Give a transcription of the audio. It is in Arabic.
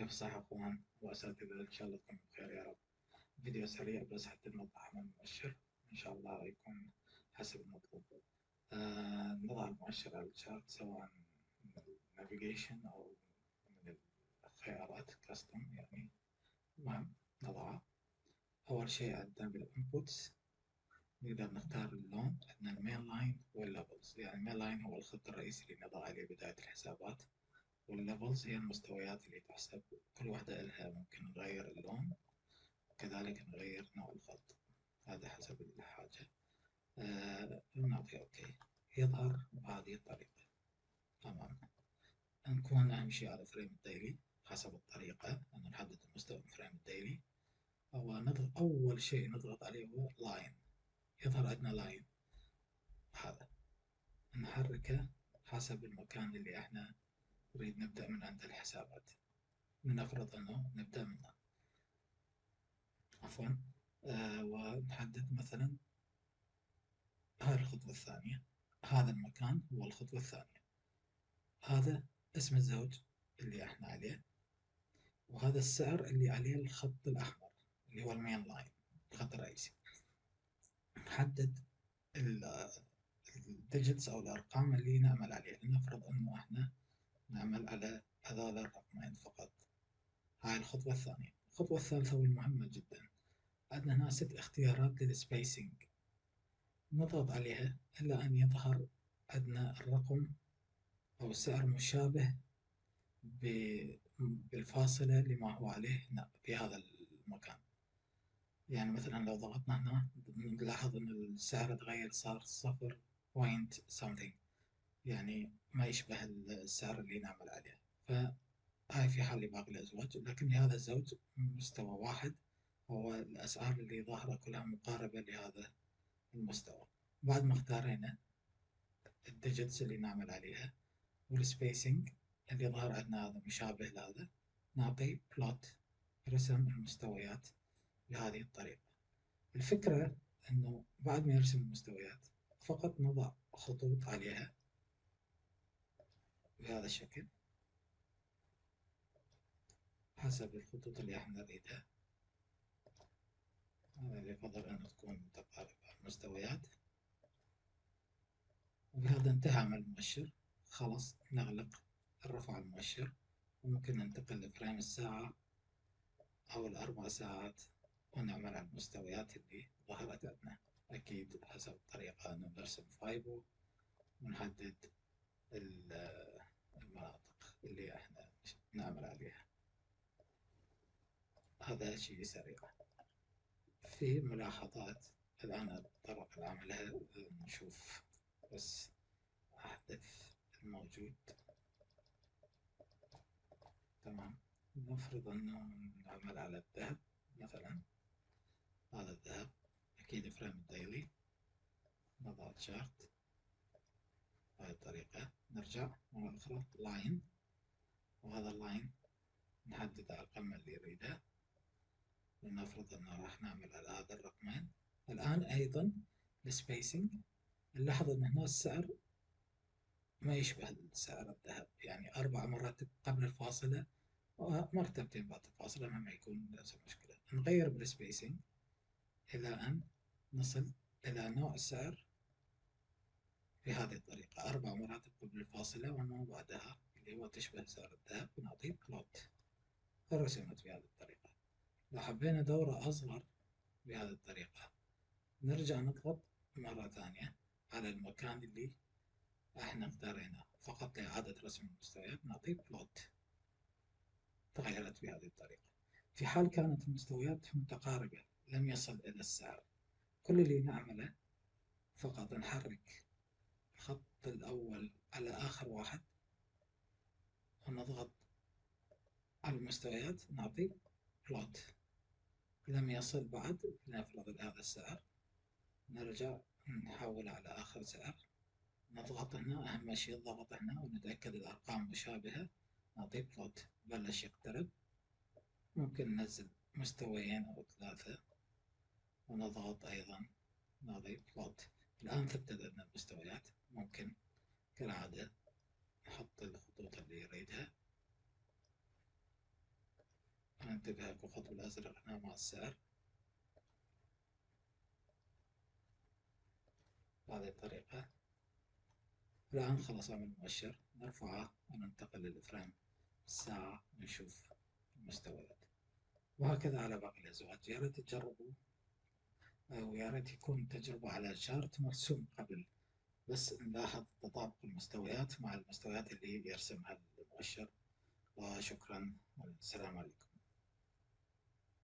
كيف صح أخوان وأساتذة؟ إن شاء الله تكونوا بخير يا رب. فيديو سريع بس حتى نوضح عن المؤشر، إن شاء الله يكون حسب المطلوب. نضع المؤشر على الشارت سواء من النافيجيشن أو من الخيارات كاستم يعني. المهم نضعه. أول شيء عندنا بالإنبوتس نقدر نختار اللون. عندنا المين لاين والليفلز، يعني المين لاين هو الخط الرئيسي اللي نضع عليه بداية الحسابات، والليفلز هي المستويات اللي تحسب. كل واحدة إلها ممكن نغير اللون، كذلك نغير نوع الخط، هذا حسب الحاجة. ونعطي أوكي. يظهر بهذه الطريقة. تمام. نكون نمشي على فريم الديلي حسب الطريقة، أن نحدد المستوى فريم الديلي. أول شيء نضغط عليه هو لاين. يظهر عندنا لاين، هذا نحركه حسب المكان اللي احنا نريد نبدأ من عند الحسابات. لنفرض أنه نبدأ من عفوا ونحدد مثلا هاي الخطوة الثانية. هذا المكان هو الخطوة الثانية. هذا اسم الزوج اللي احنا عليه، وهذا السعر اللي عليه الخط الأحمر اللي هو المين لاين، الخط الرئيسي. نحدد الديجيتس أو الأرقام اللي نعمل عليها. لنفرض أنه احنا نعمل على هذول الرقمين فقط. هاي الخطوة الثانية. الخطوة الثالثة والمهمة جدا، عندنا هنا 6 اختيارات للسبيسنج. نضغط عليها إلا أن يظهر عندنا الرقم أو السعر مشابه بالفاصلة لما هو عليه في هذا المكان. يعني مثلا لو ضغطنا هنا نلاحظ أن السعر تغير، صار 0 بوينت something، يعني ما يشبه السعر اللي نعمل عليه. فهاي في حال باقي الأزواج، لكن لهذا الزوج مستوى واحد، هو الأسعار اللي ظاهرة كلها مقاربة لهذا المستوى. بعد ما اختارينا الديجيتس اللي نعمل عليها والسبيسنج اللي يظهر عندنا هذا مشابه لهذا، نعطي بلوت، رسم المستويات بهذه الطريقة. الفكرة أنه بعد ما يرسم المستويات فقط نضع خطوط عليها بهذا الشكل حسب الخطوط اللي احنا نريدها. أنا يفضل أن تكون متقاربة المستويات. وبهذا انتهى عمل المؤشر. خلاص نغلق الرفع المؤشر، وممكن ننتقل لفريم الساعة أو ال4 ساعات ونعمل على المستويات اللي ظهرت عندنا. أكيد حسب الطريقة أنه نرسم فايبو ونحدد المناطق اللي احنا نعمل عليها. هذا شيء سريع. في ملاحظات الآن أتطرق لعملها، نشوف بس أحدث الموجود. تمام. نفرض أنه نعمل على الذهب مثلا. هذا الذهب أكيد فريم الديلي. نضغط شارت بهذه الطريقة. نرجع مرة أخرى لاين، وهذا اللاين نحدد الرقم اللي نريده. لنفرض أنه راح نعمل على هذا الرقمين. الآن أيضا السبيسنج، نلاحظ أن هنا السعر ما يشبه سعر الذهب، يعني 4 مرات قبل الفاصلة ومرتبتين بعد الفاصلة، مهما يكون ليس مشكلة. نغير بالسبيسنج إلى أن نصل إلى نوع السعر بهذه الطريقة، 4 مراتب قبل الفاصلة وما بعدها اللي هو تشبه سعر الذهب. نعطيه بلوت، رسمت بهذه الطريقة. لو حبينا دورة أصغر بهذه الطريقة، نرجع نضغط مرة ثانية على المكان اللي احنا اختاريناه فقط لإعادة رسم المستويات. نعطيه بلوت، تغيرت بهذه الطريقة. في حال كانت المستويات متقاربة لم يصل إلى السعر، كل اللي نعمله فقط نحرك الخط الأول على آخر واحد ونضغط على المستويات، نعطي بلوت. لم يصل بعد لنفرض هذا السعر، نرجع نحول على آخر سعر، نضغط هنا. أهم شيء الضغط هنا ونتأكد الأرقام مشابهة. نعطي بلوت، بلش يقترب. ممكن ننزل مستويين أو 3 ونضغط أيضا نعطي بلوت. الآن ثبتت عندنا المستويات. ممكن كالعادة نحط الخطوط اللي يريدها. ننتبه بالخط الأزرق هنا مع السعر بهذه الطريقة. الآن خلاص عمل مؤشر، نرفعه وننتقل للفريم الساعة ونشوف المستويات، وهكذا على باقي الأزواج. يا ريت تجربوا، ويا ريت يكون تجربة على شارت مرسوم قبل، بس نلاحظ تطابق المستويات مع المستويات اللي يرسمها المؤشر. وشكرا والسلام عليكم.